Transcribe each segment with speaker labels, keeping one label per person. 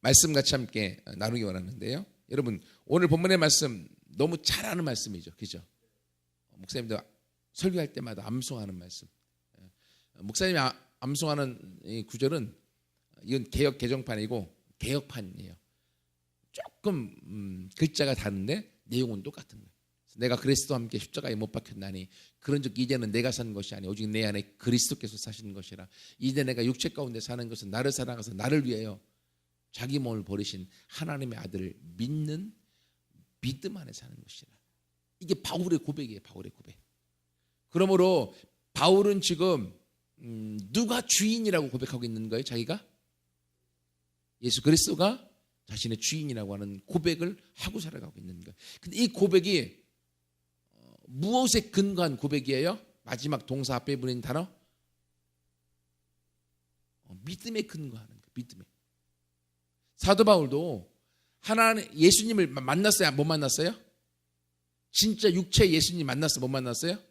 Speaker 1: 말씀 같이 함께 나누기 원하는데요. 여러분, 오늘 본문의 말씀 너무 잘 아는 말씀이죠. 그죠? 목사님도 설교할 때마다 암송하는 말씀. 목사님이 암송하는 이 구절은 이건 개역 개정판이고 개역판이에요. 조금 글자가 다른데 내용은 똑같은 거예요. 내가 그리스도와 함께 십자가에 못 박혔나니 그런즉 이제는 내가 사는 것이 아니 오직 내 안에 그리스도께서 사시는 것이라. 이제 내가 육체 가운데 사는 것은 나를 사랑하사 나를 위하여 자기 몸을 버리신 하나님의 아들을 믿는 믿음 안에 사는 것이라. 이게 바울의 고백이에요. 바울의 고백. 그러므로 바울은 지금 누가 주인이라고 고백하고 있는 거예요? 자기가? 예수 그리스도가 자신의 주인이라고 하는 고백을 하고 살아가고 있는 거예요. 근데 이 고백이 무엇에 근거한 고백이에요? 마지막 동사 앞에 붙는 단어? 믿음에 근거하는 거예요. 믿음에. 사도 바울도 하나님 예수님을 만났어요? 못 만났어요? 진짜 육체 예수님 만났어요? 못 만났어요?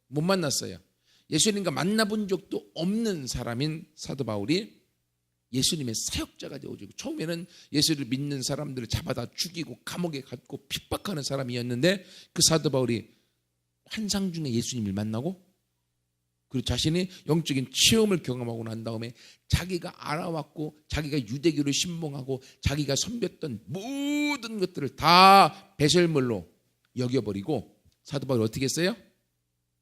Speaker 1: 못 만났어요. 예수님과 만나본 적도 없는 사람인 사도 바울이 예수님의 사역자가 되어지고, 처음에는 예수를 믿는 사람들을 잡아다 죽이고 감옥에 갇고 핍박하는 사람이었는데 그 사도 바울이 환상 중에 예수님을 만나고 그리고 자신이 영적인 체험을 경험하고 난 다음에 자기가 알아왔고 자기가 유대교를 신봉하고 자기가 섬겼던 모든 것들을 다 배설물로 여겨버리고 사도 바울이 어떻게 했어요?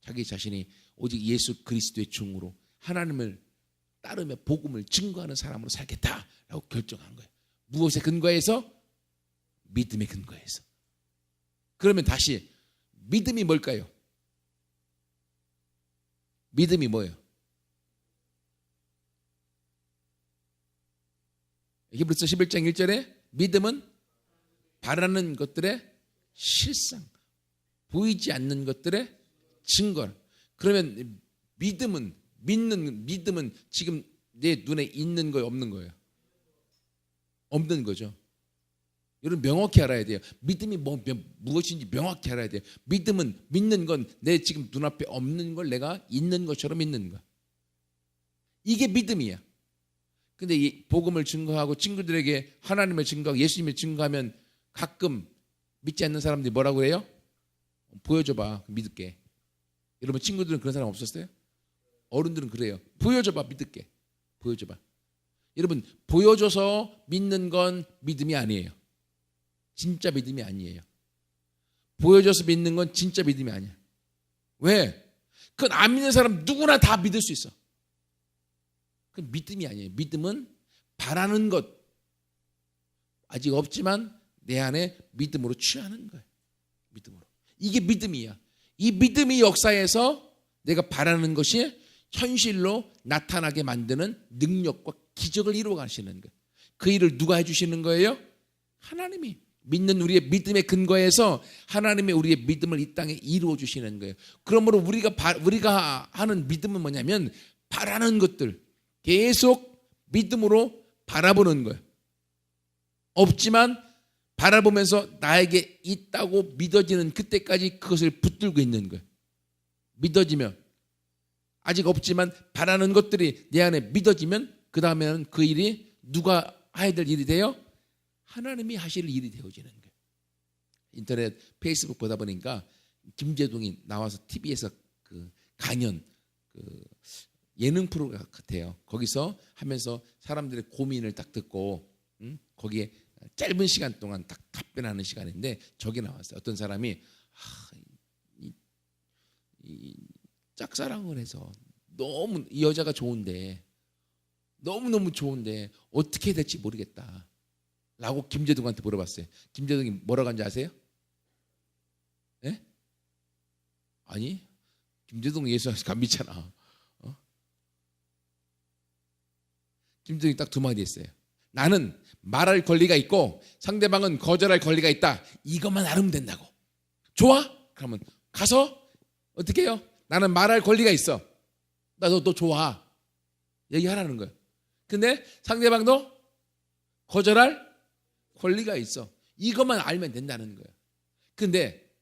Speaker 1: 자기 자신이 오직 예수 그리스도의 종으로 하나님을 따르며 복음을 증거하는 사람으로 살겠다라고 결정한 거예요. 무엇에 근거해서? 믿음에 근거해서. 그러면 다시 믿음이 뭘까요? 믿음이 뭐예요? 히브리서 11장 1절에 믿음은 바라는 것들의 실상, 보이지 않는 것들의 증거. 그러면 믿음은 지금 내 눈에 있는 거예요, 없는 거예요? 없는 거죠. 여러분 명확히 알아야 돼요. 믿음이 무엇인지 명확히 알아야 돼요. 믿음은 믿는 건 내 지금 눈앞에 없는 걸 내가 있는 것처럼 믿는 거. 이게 믿음이야. 근데 이 복음을 증거하고 친구들에게 하나님을 증거하고 예수님을 증거하면 가끔 믿지 않는 사람들이 뭐라고 해요? 보여줘봐, 믿을게. 여러분 친구들은 그런 사람 없었어요? 어른들은 그래요. 보여줘봐, 믿을게. 보여줘봐. 여러분 보여줘서 믿는 건 믿음이 아니에요. 진짜 믿음이 아니에요. 보여줘서 믿는 건 진짜 믿음이 아니야. 왜? 그건 안 믿는 사람 누구나 다 믿을 수 있어. 그건 믿음이 아니에요. 믿음은 바라는 것, 아직 없지만 내 안에 믿음으로 취하는 거예요. 믿음으로. 이게 믿음이야. 이 믿음이 역사에서 내가 바라는 것이 현실로 나타나게 만드는 능력과 기적을 이루어 가시는 거예요. 그 일을 누가 해주시는 거예요? 하나님이. 믿는 우리의 믿음의 근거에서 하나님의 우리의 믿음을 이 땅에 이루어 주시는 거예요. 그러므로 우리가 하는 믿음은 뭐냐면 바라는 것들 계속 믿음으로 바라보는 거예요. 없지만 바라보면서 나에게 있다고 믿어지는 그때까지 그것을 붙들고 있는 거예요. 믿어지면, 아직 없지만 바라는 것들이 내 안에 믿어지면 그 다음에는 그 일이 누가 해야 될 일이 돼요? 하나님이 하실 일이 되어지는 거예요. 인터넷 페이스북 보다 보니까 김재동이 나와서 TV에서 그 강연, 그 예능 프로 같아요. 거기서 하면서 사람들의 고민을 딱 듣고 거기에 짧은 시간 동안 딱 답변하는 시간인데 저기 나왔어요. 어떤 사람이 이 짝사랑을 해서 너무 이 여자가 좋은데 너무너무 좋은데 어떻게 해야 될지 모르겠다 라고 김재동한테 물어봤어요. 김재동이 뭐라고 한지 아세요? 예? 아니, 김재동 예수 안 믿잖아. 김재동이 딱 두 마디 했어요. 나는 말할 권리가 있고 상대방은 거절할 권리가 있다. 이것만 알면 된다고. 좋아? 그러면 가서 어떻게 해요? 나는 말할 권리가 있어. 나 너 좋아. 얘기하라는 거예요. 근데 상대방도 거절할 권리가 있어. 이것만 알면 된다는 거예요. 근데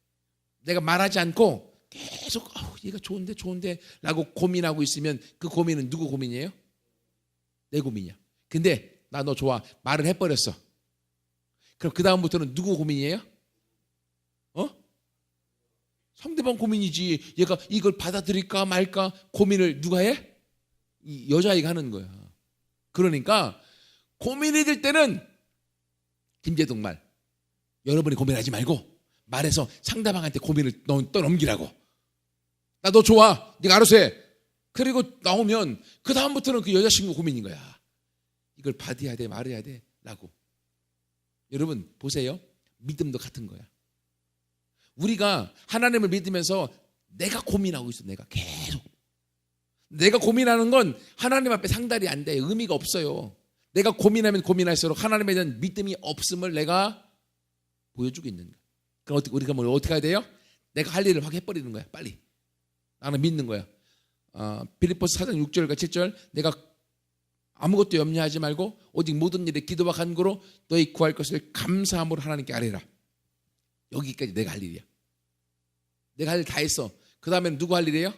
Speaker 1: 내가 말하지 않고 계속 얘가 좋은데 라고 고민하고 있으면 그 고민은 누구 고민이에요? 내 고민이야. 근데 나 너 좋아. 말을 해버렸어. 그럼 그 다음부터는 누구 고민이에요? 상대방 고민이지. 얘가 이걸 받아들일까 말까 고민을 누가 해? 이 여자아이가 하는 거야. 그러니까 고민이 될 때는 김재동 말, 여러분이 고민하지 말고 말해서 상대방한테 고민을 떠넘기라고. 나 너 좋아. 네가 알아서 해. 그리고 나오면 그 다음부터는 그 여자친구 고민인 거야. 이걸 받아야 돼 말해야 돼 라고. 여러분 보세요. 믿음도 같은 거야. 우리가 하나님을 믿으면서 내가 고민하고 있어. 내가 계속 내가 고민하는 건 하나님 앞에 상달이 안 돼. 의미가 없어요. 내가 고민하면 고민할수록 하나님에 대한 믿음이 없음을 내가 보여주고 있는 거야. 그럼 우리가 어떻게 해야 돼요? 내가 할 일을 확 해버리는 거야. 빨리. 나는 믿는 거야. 빌립보서 4장 6절과 7절 내가 아무것도 염려하지 말고 오직 모든 일에 기도와 간구로 너희 구할 것을 감사함으로 하나님께 아뢰라. 여기까지 내가 할 일이야. 내가 할 일 다 했어. 그 다음에는 누구 할 일이에요?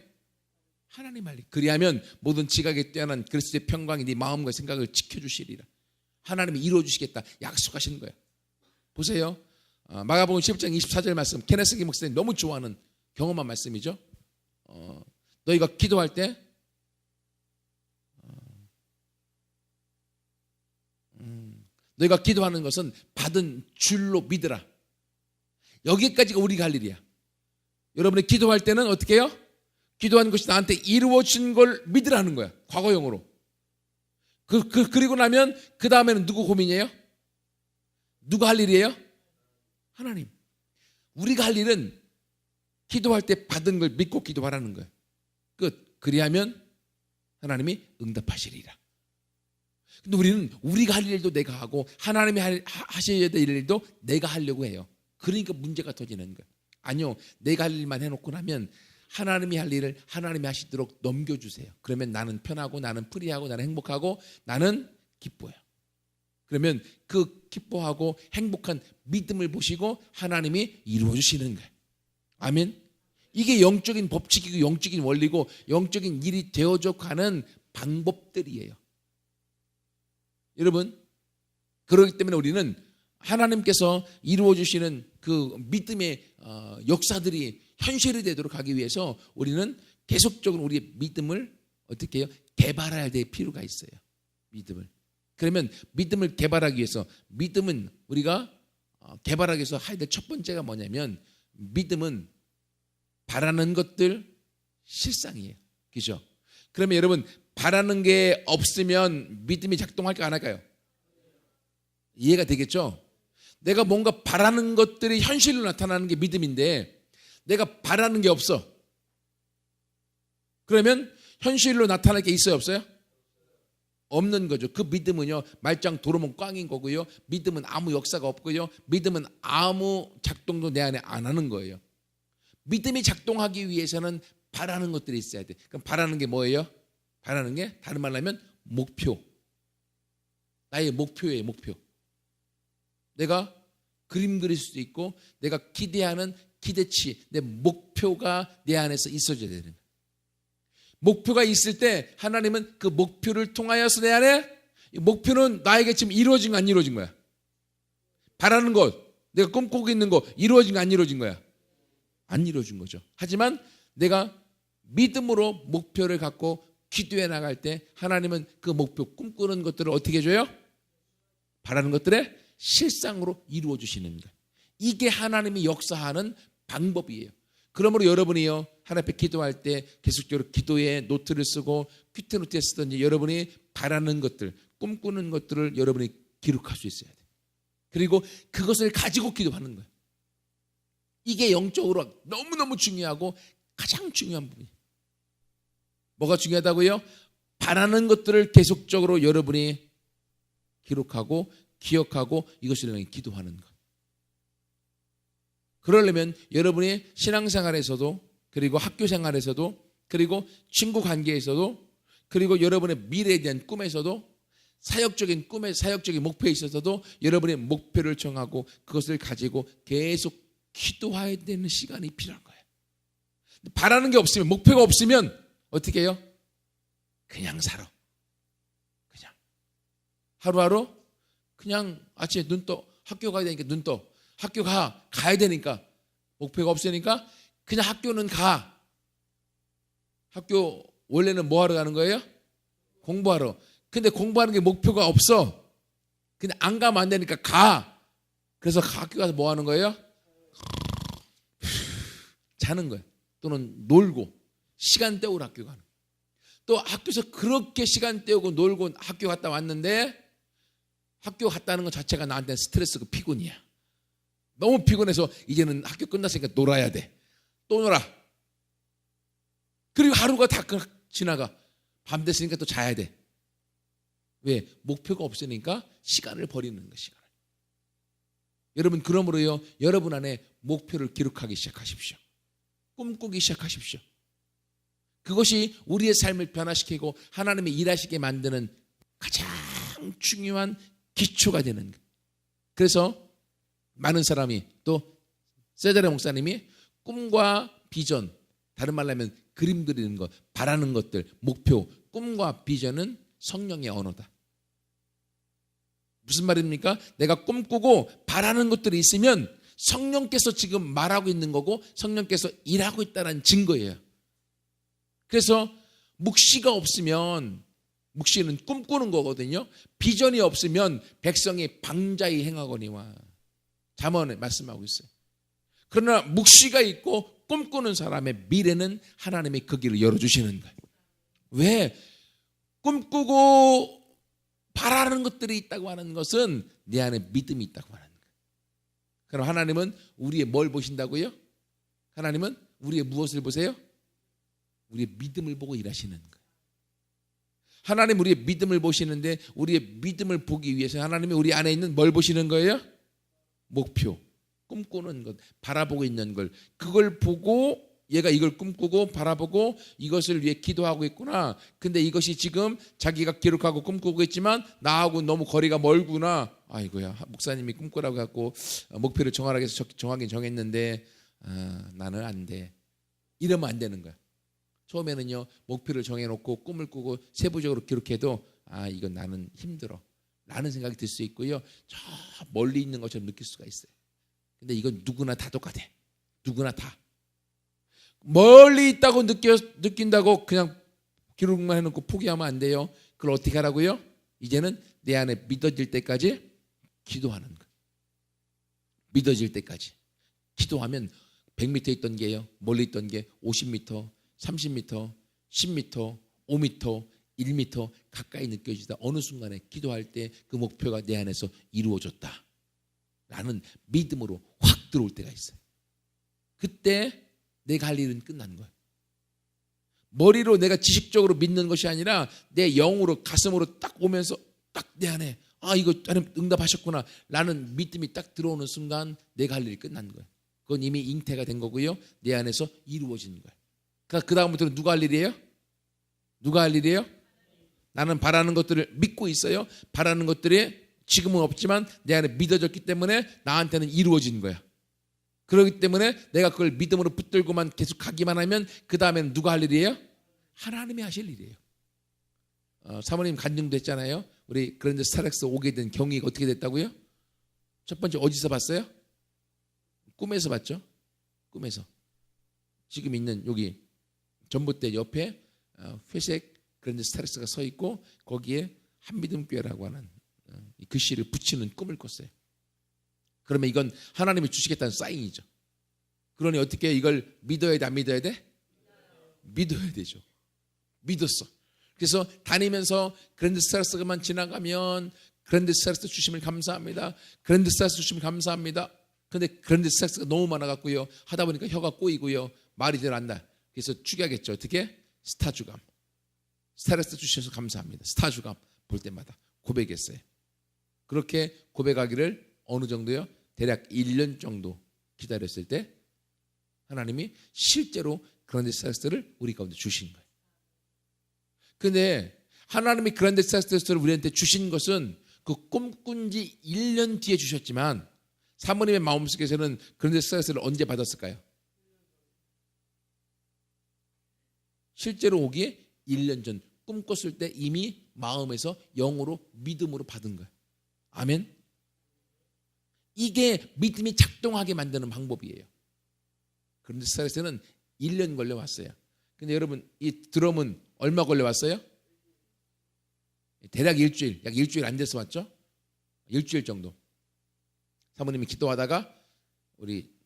Speaker 1: 하나님 할 일. 그리하면 모든 지각에 뛰어난 그리스도의 평강이 네 마음과 생각을 지켜주시리라. 하나님이 이루어주시겠다 약속하시는 거야. 보세요. 마가복음 10장 24절 말씀, 케네스기 목사님 너무 좋아하는 경험한 말씀이죠. 너희가 기도할 때 너희가 기도하는 것은 받은 줄로 믿으라. 여기까지가 우리가 할 일이야. 여러분이 기도할 때는 어떻게 해요? 기도한 것이 나한테 이루어진 걸 믿으라는 거야. 과거형으로. 그리고 나면 그 다음에는 누구 고민이에요? 누가 할 일이에요? 하나님. 우리가 할 일은 기도할 때 받은 걸 믿고 기도하라는 거예요. 끝. 그리하면 하나님이 응답하시리라. 근데 우리는 우리가 할 일도 내가 하고 하나님이 하셔야 될 일도 내가 하려고 해요. 그러니까 문제가 터지는 거예요. 아니요. 내가 할 일만 해놓고 나면 하나님이 할 일을 하나님이 하시도록 넘겨주세요. 그러면 나는 편하고 나는 프리하고 나는 행복하고 나는 기뻐요. 그러면 그 기뻐하고 행복한 믿음을 보시고 하나님이 이루어주시는 거예요. 아멘. 이게 영적인 법칙이고 영적인 원리고 영적인 일이 되어져 가는 방법들이에요. 여러분, 그렇기 때문에 우리는 하나님께서 이루어주시는 그 믿음의 역사들이 현실이 되도록 하기 위해서 우리는 계속적으로 우리의 믿음을 어떻게 해요? 개발해야 될 필요가 있어요. 믿음을. 그러면 믿음을 개발하기 위해서 믿음은 우리가 개발하기 위해서 해야 될 첫 번째가 뭐냐면 믿음은 바라는 것들 실상이에요. 그죠? 그러면 여러분 바라는 게 없으면 믿음이 작동할까 안 할까요? 이해가 되겠죠? 내가 뭔가 바라는 것들이 현실로 나타나는 게 믿음인데 내가 바라는 게 없어. 그러면 현실로 나타날 게 있어요 없어요? 없는 거죠. 그 믿음은요 말짱 도로몬 꽝인 거고요. 믿음은 아무 역사가 없고요. 믿음은 아무 작동도 내 안에 안 하는 거예요. 믿음이 작동하기 위해서는 바라는 것들이 있어야 돼. 그럼 바라는 게 뭐예요? 바라는 게 다른 말로 하면 목표. 나의 목표예요. 목표. 내가 그림 그릴 수도 있고 내가 기대하는 기대치, 내 목표가 내 안에서 있어줘야 되는 거예요. 목표가 있을 때 하나님은 그 목표를 통하여서 내 안에 목표는 나에게 지금 이루어진 거 안 이루어진 거야? 바라는 것, 내가 꿈꾸고 있는 거 이루어진 거 안 이루어진 거야? 안 이루어진 거죠. 하지만 내가 믿음으로 목표를 갖고 기도해 나갈 때 하나님은 그 목표 꿈꾸는 것들을 어떻게 해줘요? 바라는 것들의 실상으로 이루어 주시는 거예요. 이게 하나님이 역사하는 방법이에요. 그러므로 여러분이요 하나님 앞에 기도할 때 계속적으로 기도에 노트를 쓰고 큐티노트에 쓰든지 여러분이 바라는 것들, 꿈꾸는 것들을 여러분이 기록할 수 있어야 돼요. 그리고 그것을 가지고 기도하는 거예요. 이게 영적으로 너무너무 중요하고 가장 중요한 부분이에요. 뭐가 중요하다고요? 바라는 것들을 계속적으로 여러분이 기록하고 기억하고 이것을 기도하는 것. 그러려면 여러분이 신앙생활에서도 그리고 학교생활에서도 그리고 친구 관계에서도 그리고 여러분의 미래에 대한 꿈에서도 사역적인 꿈에 사역적인 목표에 있어서도 여러분의 목표를 정하고 그것을 가지고 계속 기도해야 되는 시간이 필요한 거예요. 바라는 게 없으면 목표가 없으면 어떻게 해요? 그냥 살아. 그냥. 하루하루 그냥 아침에 눈 떠. 학교 가야 되니까 눈 떠. 학교 가야 되니까. 목표가 없으니까 그냥 학교는 가. 학교 원래는 뭐 하러 가는 거예요? 공부하러. 근데 공부하는 게 목표가 없어. 근데 안 가면 안 되니까 가. 그래서 학교 가서 뭐 하는 거예요? 자는 거예요. 또는 놀고 시간 때우러 학교 가는 거예요. 또 학교에서 그렇게 시간 때우고 놀고 학교 갔다 왔는데 학교 갔다는 것 자체가 나한테는 스트레스고 피곤이야. 너무 피곤해서 이제는 학교 끝났으니까 놀아야 돼. 또 놀아. 그리고 하루가 다 지나가. 밤 됐으니까 또 자야 돼. 왜? 목표가 없으니까 시간을 버리는 거예요. 시간을. 여러분 그러므로요. 여러분 안에 목표를 기록하기 시작하십시오. 꿈꾸기 시작하십시오. 그것이 우리의 삶을 변화시키고 하나님의 일하시게 만드는 가장 중요한 기초가 되는 거예요. 그래서 많은 사람이 또 세자레 목사님이 꿈과 비전, 다른 말로 하면 그림 그리는 것, 바라는 것들, 목표, 꿈과 비전은 성령의 언어다. 무슨 말입니까? 내가 꿈꾸고 바라는 것들이 있으면 성령께서 지금 말하고 있는 거고 성령께서 일하고 있다는 증거예요. 그래서 묵시가 없으면 묵시는 꿈꾸는 거거든요. 비전이 없으면 백성이 방자히 행하거니와 잠언에 말씀하고 있어요. 그러나 묵시가 있고 꿈꾸는 사람의 미래는 하나님이 그 길을 열어주시는 거예요. 왜? 꿈꾸고 바라는 것들이 있다고 하는 것은 내 안에 믿음이 있다고 하는 거예요. 그럼 하나님은 우리의 뭘 보신다고요? 하나님은 우리의 무엇을 보세요? 우리의 믿음을 보고 일하시는 거예요. 하나님 우리의 믿음을 보시는데 우리의 믿음을 보기 위해서 하나님이 우리 안에 있는 뭘 보시는 거예요? 목표, 꿈꾸는 것, 바라보고 있는 걸. 그걸 보고 얘가 이걸 꿈꾸고 바라보고 이것을 위해 기도하고 있구나. 근데 이것이 지금 자기가 기록하고 꿈꾸고 있지만 나하고 너무 거리가 멀구나. 아이고야, 목사님이 꿈꾸라고 갖고 목표를 정하긴 정했는데 나는 안 돼. 이러면 안 되는 거야. 처음에는요, 목표를 정해놓고 꿈을 꾸고 세부적으로 기록해도 이건 나는 힘들어 라는 생각이 들 수 있고요. 저 멀리 있는 것처럼 느낄 수가 있어요. 근데 이건 누구나 다 똑같아. 누구나 다. 멀리 있다고 느낀다고 그냥 기록만 해놓고 포기하면 안 돼요. 그걸 어떻게 하라고요? 이제는 내 안에 믿어질 때까지 기도하는 거예요. 믿어질 때까지. 기도하면 100m 있던 게요. 멀리 있던 게 50m, 30m, 10m, 5m, 1m 가까이 느껴지다. 어느 순간에 기도할 때 그 목표가 내 안에서 이루어졌다 라는 믿음으로 확 들어올 때가 있어요. 그때 내가 할 일은 끝난 거예요. 머리로 내가 지식적으로 믿는 것이 아니라 내 영으로 가슴으로 딱 오면서 딱 내 안에 이거 하나님 응답하셨구나 라는 믿음이 딱 들어오는 순간 내가 할 일이 끝난 거예요. 그건 이미 잉태가 된 거고요. 내 안에서 이루어진 거예요. 그러니까 그 다음부터는 누가 할 일이에요? 누가 할 일이에요? 나는 바라는 것들을 믿고 있어요. 바라는 것들이 지금은 없지만 내 안에 믿어졌기 때문에 나한테는 이루어진 거야. 그렇기 때문에 내가 그걸 믿음으로 붙들고만 계속 가기만 하면 그 다음에는 누가 할 일이에요? 하나님이 하실 일이에요. 사모님 간증도 했잖아요. 우리 그런데 스타렉스 오게 된 경위가 어떻게 됐다고요? 첫 번째 어디서 봤어요? 꿈에서 봤죠. 꿈에서. 지금 있는 여기 전봇대 옆에 회색 그런데 스타렉스가 서 있고 거기에 한믿음교회라고 하는 글씨를 붙이는 꿈을 꿨어요. 그러면 이건 하나님이 주시겠다는 사인이죠. 그러니 어떻게 이걸 믿어야 돼? 안 믿어야 돼? 믿어야 되죠. 믿었어. 그래서 다니면서 그랜드 스타렉스만 지나가면 그랜드 스타렉스 주심을 감사합니다. 그랜드 스타렉스 주심을 감사합니다. 그런데 그랜드 스타렉스가 너무 많아갖고요. 하다 보니까 혀가 꼬이고요. 말이 잘 안 나. 그래서 축약했죠. 어떻게? 스타주감. 스타렉스 주셔서 감사합니다. 스타주감 볼 때마다 고백했어요. 그렇게 고백하기를 어느 정도요? 대략 1년 정도 기다렸을 때 하나님이 실제로 그랜드 스타렉스를 우리 가운데 주신 거예요. 근데 하나님이 그랜드 스타렉스를 우리한테 주신 것은 그 꿈꾼 지 1년 뒤에 주셨지만 사모님의 마음속에서는 그랜드 스타렉스를 언제 받았을까요? 실제로 오기에 1년 전 꿈꿨을 때 이미 마음에서 영으로 믿음으로 받은 거예요. 아멘. 이게 믿음이 작동하게 만드는 방법이에요. 그런데 스타일에서는 1년 걸려왔어요. 근데 여러분 이 드럼은 얼마 걸려왔어요? 대략 일주일, 약 일주일 안 돼서 왔죠? 일주일 정도. 사모님이 기도하다가 우리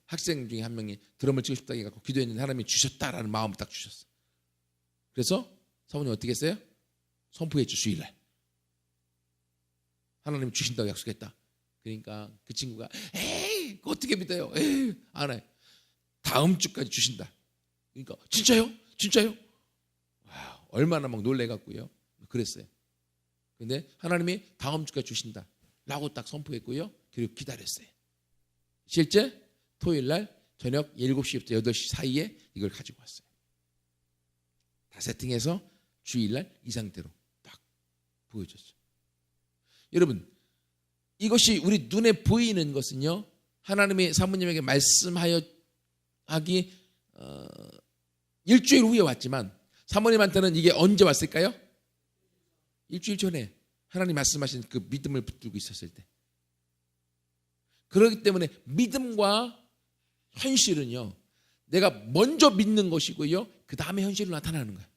Speaker 1: 학생 중에 한 명이 드럼을 치고 싶다고 해서 기도했는데 하나님이 주셨다라는 마음을 딱 주셨어. 그래서 사모님 어떻게 했어요? 선포했죠. 주일날 하나님이 주신다고 약속했다. 그러니까 그 친구가 에이 어떻게 믿어요? 에이 안 해. 다음 주까지 주신다. 그러니까 진짜요? 진짜요? 와, 얼마나 막 놀래갖고요. 그랬어요. 근데 하나님이 다음 주까지 주신다 라고 딱 선포했고요. 그리고 기다렸어요. 실제 토요일날 저녁 7시부터 8시 사이에 이걸 가지고 왔어요. 다 세팅해서 주일날 이 상태로 딱 보여줬어요. 여러분 이것이 우리 눈에 보이는 것은요, 하나님이 사모님에게 말씀하여 하기 일주일 후에 왔지만 사모님한테는 이게 언제 왔을까요? 일주일 전에 하나님 말씀하신 그 믿음을 붙들고 있었을 때. 그렇기 때문에 믿음과 현실은요, 내가 먼저 믿는 것이고요, 그 다음에 현실로 나타나는 거예요.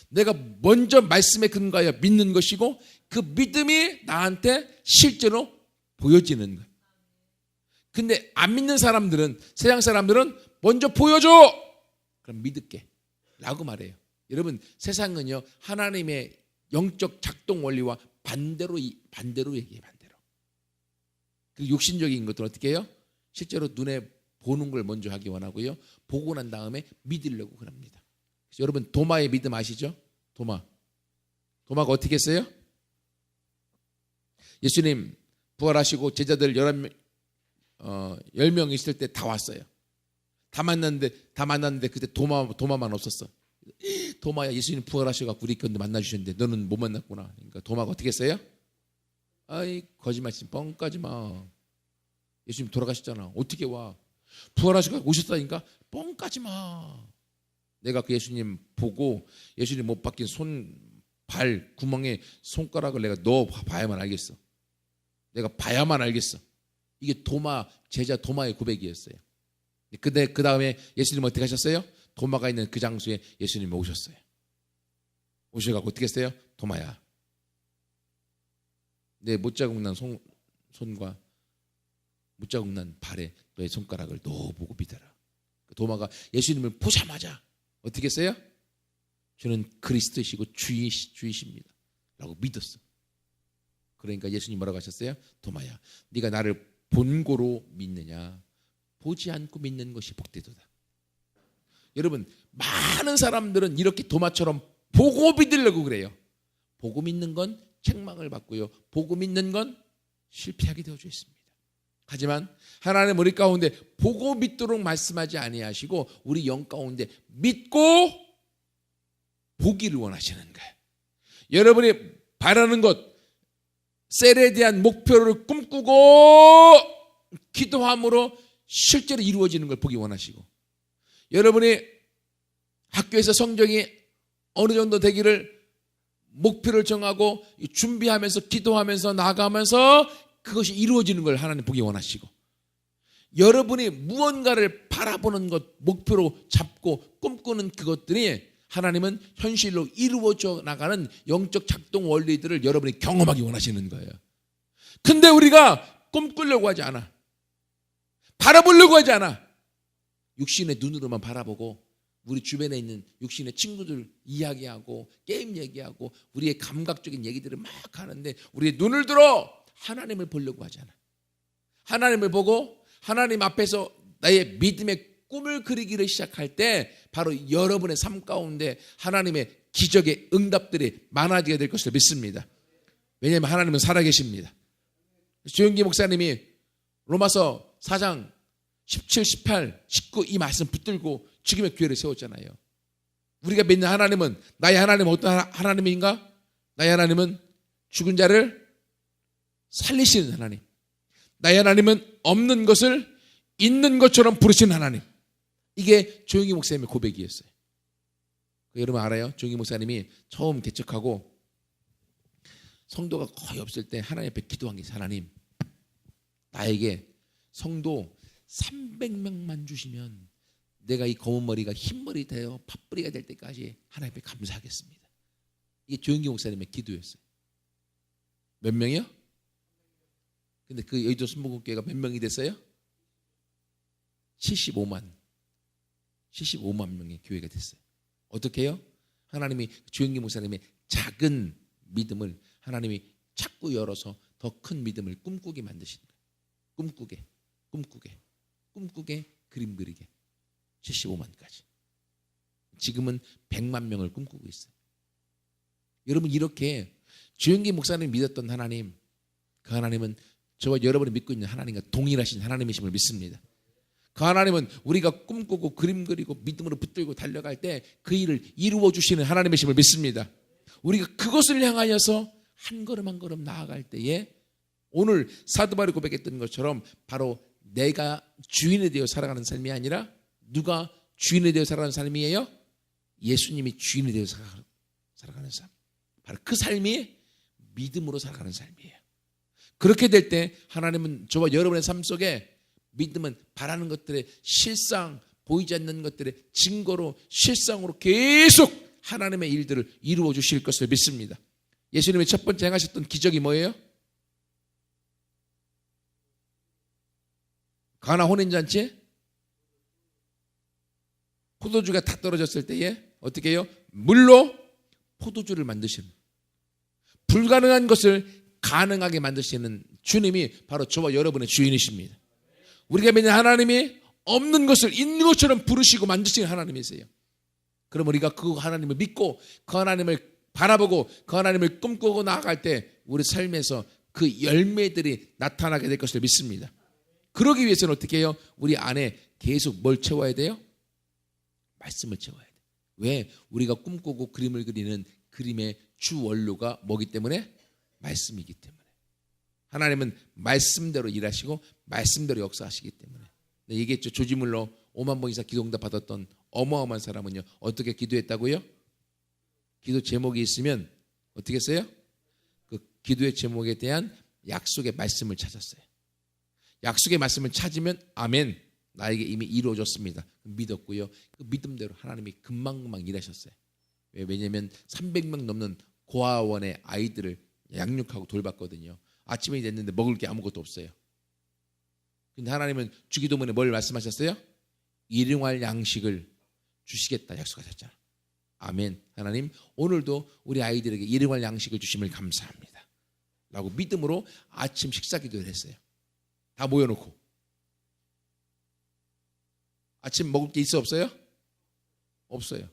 Speaker 1: 내가 먼저 말씀에 근거하여 믿는 것이고 그 믿음이 나한테 실제로 보여지는 거예요. 근데 안 믿는 사람들은, 세상 사람들은 먼저 보여줘! 그럼 믿을게 라고 말해요. 여러분 세상은요 하나님의 영적 작동 원리와 반대로 얘기해요. 반대로. 그리고 육신적인 것들은 어떻게 해요? 실제로 눈에 보는 걸 먼저 하기 원하고요, 보고 난 다음에 믿으려고 그럽니다. 여러분 도마의 믿음 아시죠? 도마가 어떻게 했어요? 예수님 부활하시고 제자들 10명 있을 때 다 왔어요. 다 만났는데 그때 도마만 없었어. 도마야, 예수님 부활하셔갖고 우리 건데 만나주셨는데 너는 못 만났구나. 그러니까 도마가 어떻게 했어요? 아이 거짓말치 뻥까지 마. 예수님 돌아가셨잖아. 어떻게 와? 부활하셔갖고 오셨다니까 뻥까지 마. 내가 그 예수님 보고 예수님 못 박힌 발 구멍에 손가락을 내가 넣어 봐야만 알겠어. 내가 봐야만 알겠어. 이게 제자 도마의 고백이었어요. 근데 그 다음에 예수님 어떻게 하셨어요? 도마가 있는 그 장소에 예수님이 오셨어요. 오셔가지고 어떻게 했어요? 도마야, 내 못자국 난 손과 못자국 난 발에 너의 손가락을 넣어보고 믿어라. 도마가 예수님을 보자마자 어떻게 했어요? 저는 그리스도시고 주이십니다 라고 믿었어. 그러니까 예수님 뭐라고 하셨어요? 도마야, 네가 나를 본고로 믿느냐? 보지 않고 믿는 것이 복되도다. 여러분 많은 사람들은 이렇게 도마처럼 보고 믿으려고 그래요. 보고 믿는 건 책망을 받고요, 보고 믿는 건 실패하게 되어져 있습니다. 하지만 하나님 우리 가운데 보고 믿도록 말씀하지 아니하시고 우리 영 가운데 믿고 보기를 원하시는 거예요. 여러분이 바라는 것, 셀에 대한 목표를 꿈꾸고 기도함으로 실제로 이루어지는 걸 보기 원하시고, 여러분이 학교에서 성적이 어느 정도 되기를 목표를 정하고 준비하면서 기도하면서 나아가면서 그것이 이루어지는 걸 하나님 보기 원하시고, 여러분이 무언가를 바라보는 것, 목표로 잡고 꿈꾸는 그것들이 하나님은 현실로 이루어져 나가는 영적 작동 원리들을 여러분이 경험하기 원하시는 거예요. 근데 우리가 꿈꾸려고 하지 않아. 바라보려고 하지 않아. 육신의 눈으로만 바라보고 우리 주변에 있는 육신의 친구들 이야기하고 게임 얘기하고 우리의 감각적인 얘기들을 막 하는데 우리의 눈을 들어 하나님을 보려고 하지 않아. 하나님을 보고 하나님 앞에서 나의 믿음의 꿈을 그리기를 시작할 때 바로 여러분의 삶 가운데 하나님의 기적의 응답들이 많아지게 될 것을 믿습니다. 왜냐하면 하나님은 살아계십니다. 조영기 목사님이 로마서 4장 17, 18, 19 이 말씀 붙들고 지금의 교회를 세웠잖아요. 우리가 믿는 하나님은, 나의 하나님은 어떤 하나님인가? 나의 하나님은 죽은 자를 살리시는 하나님, 나의 하나님은 없는 것을 있는 것처럼 부르시는 하나님. 이게 조영기 목사님의 고백이었어요. 여러분 알아요? 조영기 목사님이 처음 개척하고 성도가 거의 없을 때 하나님 앞에 기도한 게 있어요. 하나님, 나에게 성도 300명만 주시면 내가 이 검은 머리가 흰머리 되어 팥뿌리가 될 때까지 하나님 앞에 감사하겠습니다. 이게 조영기 목사님의 기도였어요. 몇 명이요? 근데 그 여의도 순복음교회가 몇 명이 됐어요? 75만 명의 교회가 됐어요. 어떻게 해요? 하나님이 조영기 목사님의 작은 믿음을 하나님이 자꾸 열어서 더 큰 믿음을 꿈꾸게 만드신 거예요. 꿈꾸게 그림 그리게 75만까지. 지금은 100만 명을 꿈꾸고 있어요. 여러분, 이렇게 조영기 목사님이 믿었던 하나님, 그 하나님은 저와 여러분이 믿고 있는 하나님과 동일하신 하나님이심을 믿습니다. 그 하나님은 우리가 꿈꾸고 그림 그리고 믿음으로 붙들고 달려갈 때 그 일을 이루어 주시는 하나님이심을 믿습니다. 우리가 그것을 향하여서 한 걸음 한 걸음 나아갈 때에 오늘 사도 바울이 고백했던 것처럼 바로 내가 주인이 되어 살아가는 삶이 아니라 누가 주인이 되어 살아가는 삶이에요? 예수님이 주인이 되어 살아가는 삶. 바로 그 삶이 믿음으로 살아가는 삶이에요. 그렇게 될 때 하나님은 저와 여러분의 삶 속에 믿음은 바라는 것들의 실상, 보이지 않는 것들의 증거로 실상으로 계속 하나님의 일들을 이루어 주실 것을 믿습니다. 예수님이 첫 번째 행하셨던 기적이 뭐예요? 가나 혼인잔치에 포도주가 다 떨어졌을 때에 어떻게 해요? 물로 포도주를 만드시는, 불가능한 것을 가능하게 만드시는 주님이 바로 저와 여러분의 주인이십니다. 우리가 믿는 하나님이 없는 것을 있는 것처럼 부르시고 만드시는 하나님이세요. 그럼 우리가 그 하나님을 믿고 그 하나님을 바라보고 그 하나님을 꿈꾸고 나아갈 때 우리 삶에서 그 열매들이 나타나게 될 것을 믿습니다. 그러기 위해서는 어떻게 해요? 우리 안에 계속 뭘 채워야 돼요? 말씀을 채워야 돼요. 왜? 우리가 꿈꾸고 그림을 그리는 그림의 주 원료가 뭐기 때문에? 말씀이기 때문에. 하나님은 말씀대로 일하시고 말씀대로 역사하시기 때문에. 얘기했죠. 조지 물러 5만 번 이상 기도응답 받았던 어마어마한 사람은요, 어떻게 기도했다고요? 기도 제목이 있으면 어떻게 했어요? 그 기도의 제목에 대한 약속의 말씀을 찾았어요. 약속의 말씀을 찾으면 아멘, 나에게 이미 이루어졌습니다. 믿었고요. 그 믿음대로 하나님이 금방금방 일하셨어요. 왜냐하면 300명 넘는 고아원의 아이들을 양육하고 돌봤거든요. 아침이 됐는데 먹을 게 아무것도 없어요. 근데 하나님은 주기도문에 뭘 말씀하셨어요? 일용할 양식을 주시겠다 약속하셨잖아. 아멘. 하나님, 오늘도 우리 아이들에게 일용할 양식을 주심을 감사합니다 라고 믿음으로 아침 식사 기도를 했어요. 다 모여놓고. 아침 먹을 게 있어 없어요? 없어요.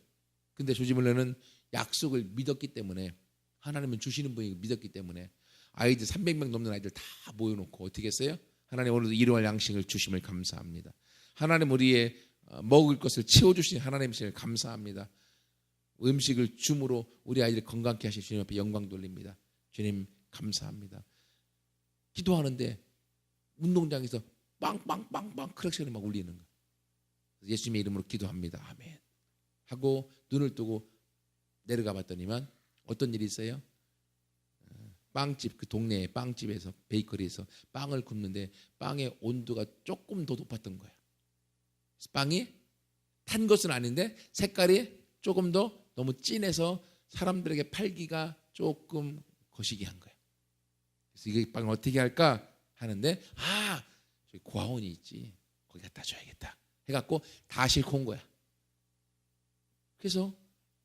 Speaker 1: 근데 조지 물러는 약속을 믿었기 때문에, 하나님은 주시는 분이 믿었기 때문에 아이들 300명 넘는 아이들 다 모여놓고 어떻게 했어요? 하나님, 오늘도 일용할 양식을 주심을 감사합니다. 하나님, 우리의 먹을 것을 채워주신 하나님이심을 감사합니다. 음식을 줌으로 우리 아이들 건강케 하실 주님 앞에 영광 돌립니다. 주님 감사합니다. 기도하는데 운동장에서 빵빵빵빵 크락션이 막 울리는 거예요. 예수님의 이름으로 기도합니다. 아멘 하고 눈을 뜨고 내려가 봤더니만 어떤 일이 있어요? 빵집, 그 동네의 빵집에서, 베이커리에서 빵을 굽는데 빵의 온도가 조금 더 높았던 거예요. 빵이 탄 것은 아닌데 색깔이 조금 더 너무 진해서 사람들에게 팔기가 조금 거시기 한 거예요. 그래서 이 빵을 어떻게 할까 하는데, 저기 고아원이 있지, 거기 갖다 줘야겠다 해갖고 다 싣고 온 거야. 그래서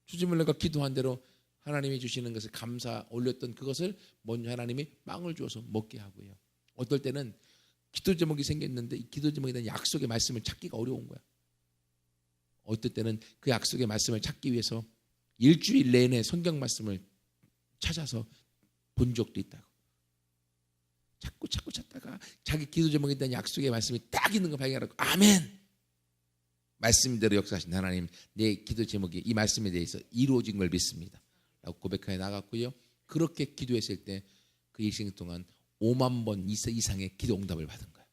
Speaker 1: 주지물레가 기도한 대로 하나님이 주시는 것을 감사 올렸던 그것을 먼저 하나님이 빵을 주어서 먹게 하고요. 어떨 때는 기도 제목이 생겼는데 이 기도 제목에 대한 약속의 말씀을 찾기가 어려운 거야. 어떨 때는 그 약속의 말씀을 찾기 위해서 일주일 내내 성경 말씀을 찾아서 본 적도 있다고. 자꾸 찾다가 자기 기도 제목에 대한 약속의 말씀이 딱 있는 거 발견하고 아멘! 말씀대로 역사하신 하나님, 내 기도 제목이 이 말씀에 대해서 이루어진 걸 믿습니다 라고 고백하여 나갔고요. 그렇게 기도했을 때 그 일생 동안 5만 번 이상의 기도 응답을 받은 거예요.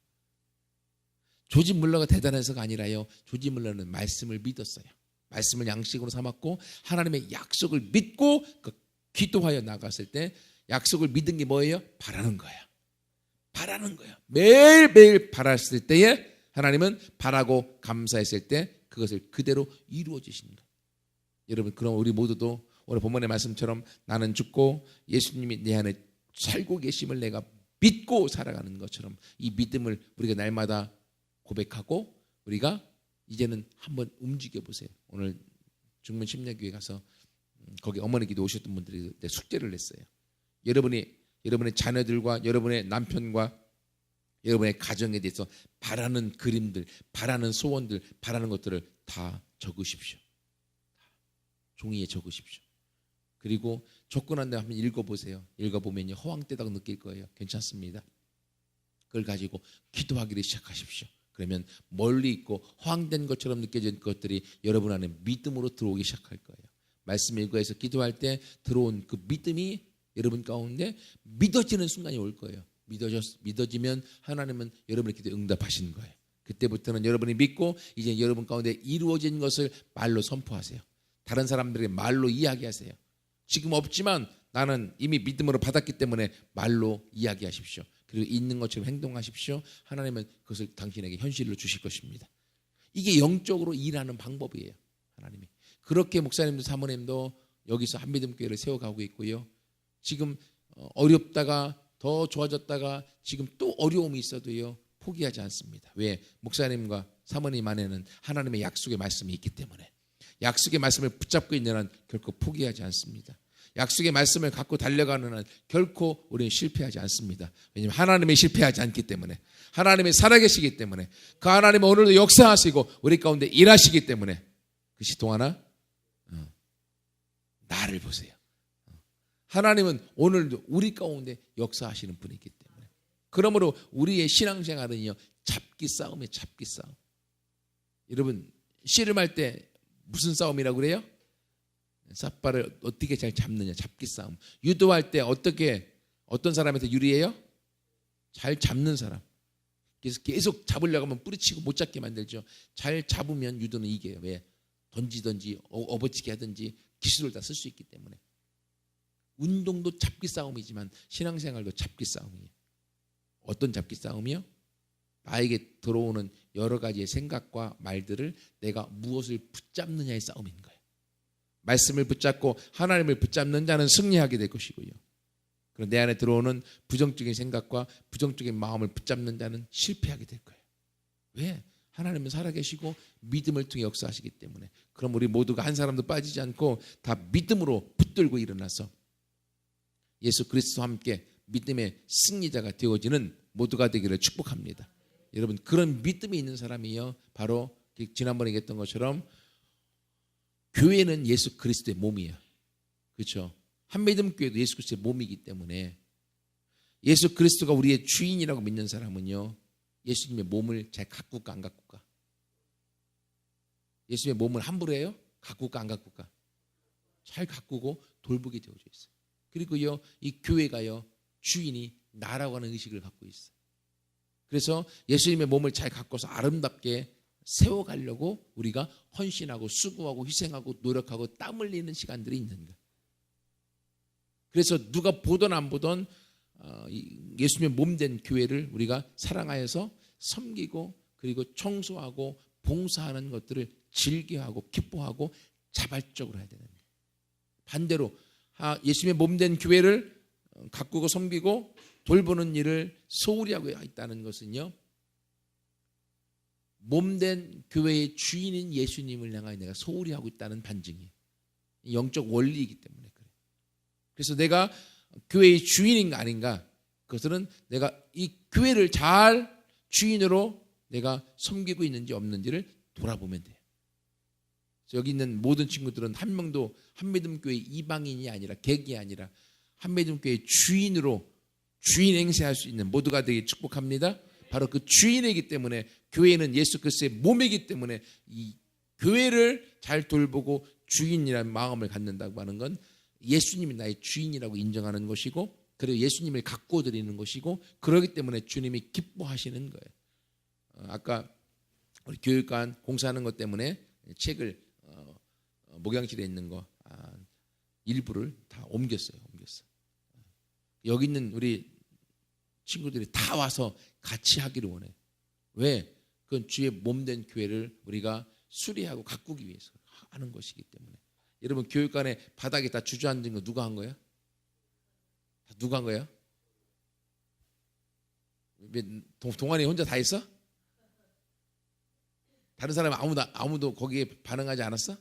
Speaker 1: 조지 물러가 대단해서가 아니라요, 조지 물러는 말씀을 믿었어요. 말씀을 양식으로 삼았고 하나님의 약속을 믿고 기도하여 나갔을 때 약속을 믿은 게 뭐예요? 바라는 거야. 바라는 거야. 매일매일 바랐을 때에 하나님은 바라고 감사했을 때 그것을 그대로 이루어 주시는 거예요. 여러분, 그럼 우리 모두도 오늘 본문의 말씀처럼 나는 죽고 예수님이 내 안에 살고 계심을 내가 믿고 살아가는 것처럼 이 믿음을 우리가 날마다 고백하고 우리가 이제는 한번 움직여 보세요. 오늘 중문 심야교회 가서 거기 어머니 기도 오셨던 분들이 숙제를 냈어요. 여러분의 자녀들과 여러분의 남편과 여러분의 가정에 대해서 바라는 그림들, 바라는 소원들, 바라는 것들을 다 적으십시오. 종이에 적으십시오. 그리고 조건한 데 한번 읽어보세요. 읽어보면 허황되다고 느낄 거예요. 괜찮습니다. 그걸 가지고 기도하기를 시작하십시오. 그러면 멀리 있고 허황된 것처럼 느껴진 것들이 여러분 안에 믿음으로 들어오기 시작할 거예요. 말씀 읽어서 기도할 때 들어온 그 믿음이 여러분 가운데 믿어지는 순간이 올 거예요. 믿어지면 하나님은 여러분의 기도에 응답하시는 거예요. 그때부터는 여러분이 믿고 이제 여러분 가운데 이루어진 것을 말로 선포하세요. 다른 사람들에게 말로 이야기하세요. 지금 없지만 나는 이미 믿음으로 받았기 때문에 말로 이야기하십시오. 그리고 있는 것처럼 행동하십시오. 하나님은 그것을 당신에게 현실로 주실 것입니다. 이게 영적으로 일하는 방법이에요. 하나님이. 그렇게 목사님도 사모님도 여기서 한믿음교회를 세워가고 있고요. 지금 어렵다가 더 좋아졌다가 지금 또 어려움이 있어도요. 포기하지 않습니다. 왜? 목사님과 사모님 안에는 하나님의 약속의 말씀이 있기 때문에. 약속의 말씀을 붙잡고 있는 한 결코 포기하지 않습니다. 약속의 말씀을 갖고 달려가는 한 결코 우리는 실패하지 않습니다. 왜냐하면 하나님이 실패하지 않기 때문에, 하나님이 살아계시기 때문에, 그 하나님은 오늘도 역사하시고 우리 가운데 일하시기 때문에 그 시동하나 나를 보세요. 하나님은 오늘도 우리 가운데 역사하시는 분이기 때문에, 그러므로 우리의 신앙생활은요, 잡기 싸움이에요. 잡기 싸움. 여러분, 씨름할 때 무슨 싸움이라고 그래요? 삿발을 어떻게 잘 잡느냐, 잡기 싸움. 유도할 때 어떤 사람한테 유리해요? 잘 잡는 사람. 그래서 계속 잡으려고 하면 뿌리치고 못 잡게 만들죠. 잘 잡으면 유도는 이겨요. 왜? 던지든지 업어치기 하든지 기술을 다 쓸 수 있기 때문에. 운동도 잡기 싸움이지만 신앙생활도 잡기 싸움이에요. 어떤 잡기 싸움이요? 나에게 들어오는 여러 가지의 생각과 말들을 내가 무엇을 붙잡느냐의 싸움인 거예요. 말씀을 붙잡고 하나님을 붙잡는 자는 승리하게 될 것이고요. 그리고 내 안에 들어오는 부정적인 생각과 부정적인 마음을 붙잡는 자는 실패하게 될 거예요. 왜? 하나님은 살아계시고 믿음을 통해 역사하시기 때문에. 그럼 우리 모두가 한 사람도 빠지지 않고 다 믿음으로 붙들고 일어나서 예수 그리스도와 함께 믿음의 승리자가 되어지는 모두가 되기를 축복합니다. 여러분, 그런 믿음이 있는 사람이요, 바로 지난번에 얘기했던 것처럼 교회는 예수 그리스도의 몸이에요. 그렇죠? 한믿음교회도 예수 그리스도의 몸이기 때문에 예수 그리스도가 우리의 주인이라고 믿는 사람은요, 예수님의 몸을 잘 가꾸까 안 가꾸까? 예수님의 몸을 함부로 해요? 가꾸까 안 가꾸까? 잘 가꾸고 돌보게 되어져 있어요. 그리고요, 이 교회가요, 주인이 나라고 하는 의식을 갖고 있어요. 그래서 예수님의 몸을 잘 가꿔서 아름답게 세워가려고 우리가 헌신하고 수고하고 희생하고 노력하고 땀 흘리는 시간들이 있는 거예요. 그래서 누가 보던 안 보던 예수님의 몸된 교회를 우리가 사랑하여서 섬기고 그리고 청소하고 봉사하는 것들을 즐겨하고 기뻐하고 자발적으로 해야 되는 거예요. 반대로 예수님의 몸된 교회를 가꾸고 섬기고 돌보는 일을 소홀히 하고 있다는 것은요, 몸된 교회의 주인인 예수님을 향하여 내가 소홀히 하고 있다는 반증이에요. 영적 원리이기 때문에 그래요. 그래서 내가 교회의 주인인가 아닌가, 그것은 내가 이 교회를 잘 주인으로 내가 섬기고 있는지 없는지를 돌아보면 돼요. 여기 있는 모든 친구들은 한 명도 한믿음교회 이방인이 아니라 객이 아니라 한믿음교회 주인으로 주인 행세할 수 있는 모두가 되게 축복합니다. 바로 그 주인이기 때문에 교회는 예수 그리스도의 몸이기 때문에 이 교회를 잘 돌보고 주인이라는 마음을 갖는다고 하는 건 예수님이 나의 주인이라고 인정하는 것이고, 그리고 예수님을 갖고 드리는 것이고, 그렇기 때문에 주님이 기뻐하시는 거예요. 아까 우리 교육관 공사하는 것 때문에 책을 목양실에 있는 거 일부를 다 옮겼어요. 여기 있는 우리 친구들이 다 와서 같이 하기를 원해. 왜? 그건 주의 몸된 교회를 우리가 수리하고 가꾸기 위해서 하는 것이기 때문에. 여러분 교육관에 바닥에 다 주저앉은 거 누가 한 거야? 누가 한 거야? 동안이 혼자 다 했어? 다른 사람 아무도 거기에 반응하지 않았어?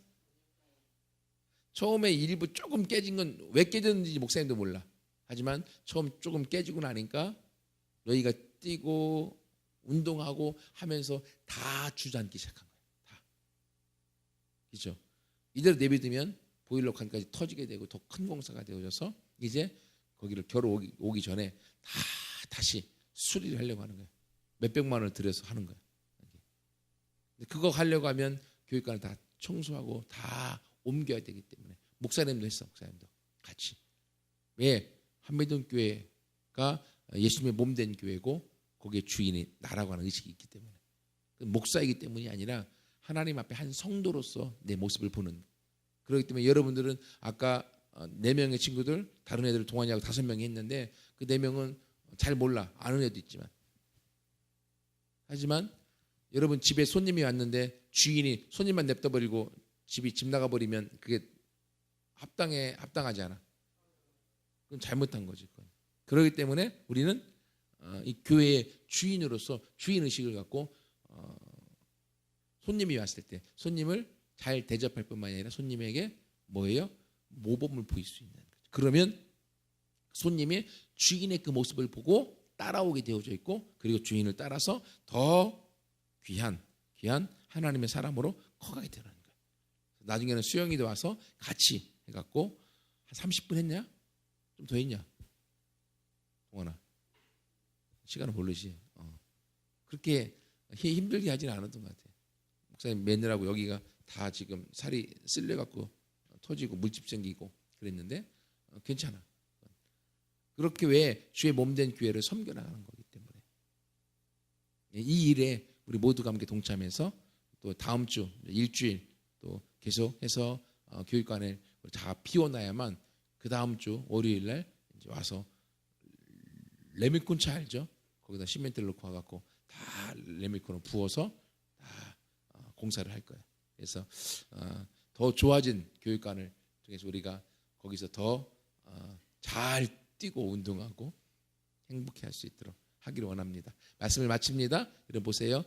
Speaker 1: 처음에 일부 조금 깨진 건 왜 깨졌는지 목사님도 몰라. 하지만 처음 조금 깨지고 나니까 너희가 뛰고 운동하고 하면서 다 주저앉기 시작한 거예요. 다. 그렇죠? 이대로 내비두면 보일러 칸까지 터지게 되고 더 큰 공사가 되어져서 이제 거기를 겨루 오기 전에 다시 수리를 하려고 하는 거예요. 몇백만 원을 들여서 하는 거예요. 그거 하려고 하면 교육관을 다 청소하고 다 옮겨야 되기 때문에 목사님도 했어. 목사님도 같이. 왜? 한미동 교회가 예수님의 몸된 교회고 거기에 주인이 나라고 하는 의식이 있기 때문에. 목사이기 때문이 아니라 하나님 앞에 한 성도로서 내 모습을 보는. 그렇기 때문에 여러분들은 아까 4명의 친구들 다른 애들 동안이하고 5명이 했는데 그 4명은 잘 몰라. 아는 애도 있지만. 하지만 여러분 집에 손님이 왔는데 주인이 손님만 냅둬버리고 집 나가버리면 그게 합당하지 않아. 그건 잘못한 거지. 그건. 그렇기 때문에 우리는 이 교회의 주인으로서 주인의식을 갖고 손님이 왔을 때 손님을 잘 대접할 뿐만 아니라 손님에게 뭐예요? 모범을 보일 수 있는 거죠. 그러면 손님이 주인의 그 모습을 보고 따라오게 되어져 있고 그리고 주인을 따라서 더 귀한 하나님의 사람으로 커가게 되는 거예요. 나중에는 수영이도 와서 같이 해갖고 한 30분 했냐? 좀 더 했냐? 동원아 시간은 모르지. 그렇게 힘들게 하지는 않았던 것 같아요. 목사님 매느라고 여기가 다 지금 살이 쓸려갖고 터지고 물집 생기고 그랬는데 괜찮아. 그렇게 왜 주의 몸된 교회를 섬겨나가는 거기 때문에 이 일에 우리 모두가 함께 동참해서 또 다음 주 일주일 또 계속해서 교육관을 다 비워놔야만 그 다음 주 월요일 날 이제 와서 레미콘차 알죠? 거기다 시멘트를 넣고 와갖고 다 레미콘을 부어서 다 공사를 할 거예요. 그래서 더 좋아진 교육관을 통해서 우리가 거기서 더 잘 뛰고 운동하고 행복해 할 수 있도록 하기를 원합니다. 말씀을 마칩니다. 여러분 보세요.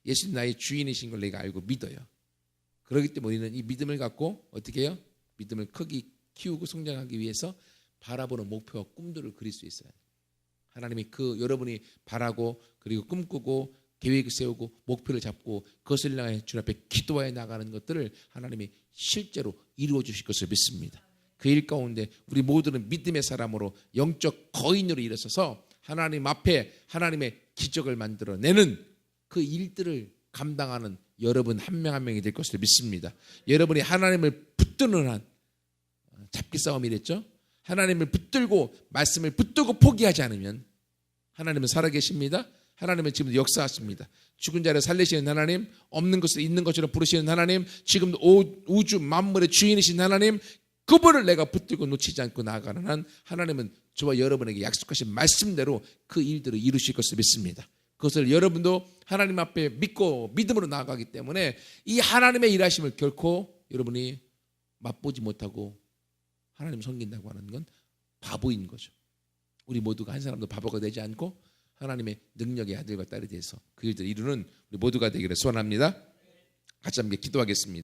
Speaker 1: 예수님 나의 주인이신 걸 내가 알고 믿어요. 그렇기 때문에 우리는 이 믿음을 갖고 어떻게 해요? 믿음을 크게 키우고 성장하기 위해서 바라보는 목표와 꿈들을 그릴 수 있어요. 하나님이 여러분이 바라고 그리고 꿈꾸고 계획을 세우고 목표를 잡고 그것을 향해 주님 앞에 기도해 나가는 것들을 하나님이 실제로 이루어 주실 것을 믿습니다. 그 일 가운데 우리 모두는 믿음의 사람으로 영적 거인으로 일어서서 하나님 앞에 하나님의 기적을 만들어내는 그 일들을 감당하는 여러분 한 명 한 명이 될 것을 믿습니다. 여러분이 하나님을 붙드는 한 잡기 싸움이랬죠. 하나님을 붙들고 말씀을 붙들고 포기하지 않으면 하나님은 살아계십니다. 하나님은 지금도 역사하십니다. 죽은 자를 살리시는 하나님, 없는 것을 있는 것처럼 부르시는 하나님, 지금도 우주 만물의 주인이신 하나님, 그분을 내가 붙들고 놓치지 않고 나아가는 한 하나님은 저와 여러분에게 약속하신 말씀대로 그 일들을 이루실 것을 믿습니다. 그것을 여러분도 하나님 앞에 믿고 믿음으로 나아가기 때문에 이 하나님의 일하심을 결코 여러분이 맛보지 못하고 하나님 섬긴다고 하는 건 바보인 거죠. 우리 모두가 한 사람도 바보가 되지 않고 하나님의 능력의 아들과 딸이 돼서 그 일들을 이루는 우리 모두가 되기를 소원합니다. 같이 함께 기도하겠습니다.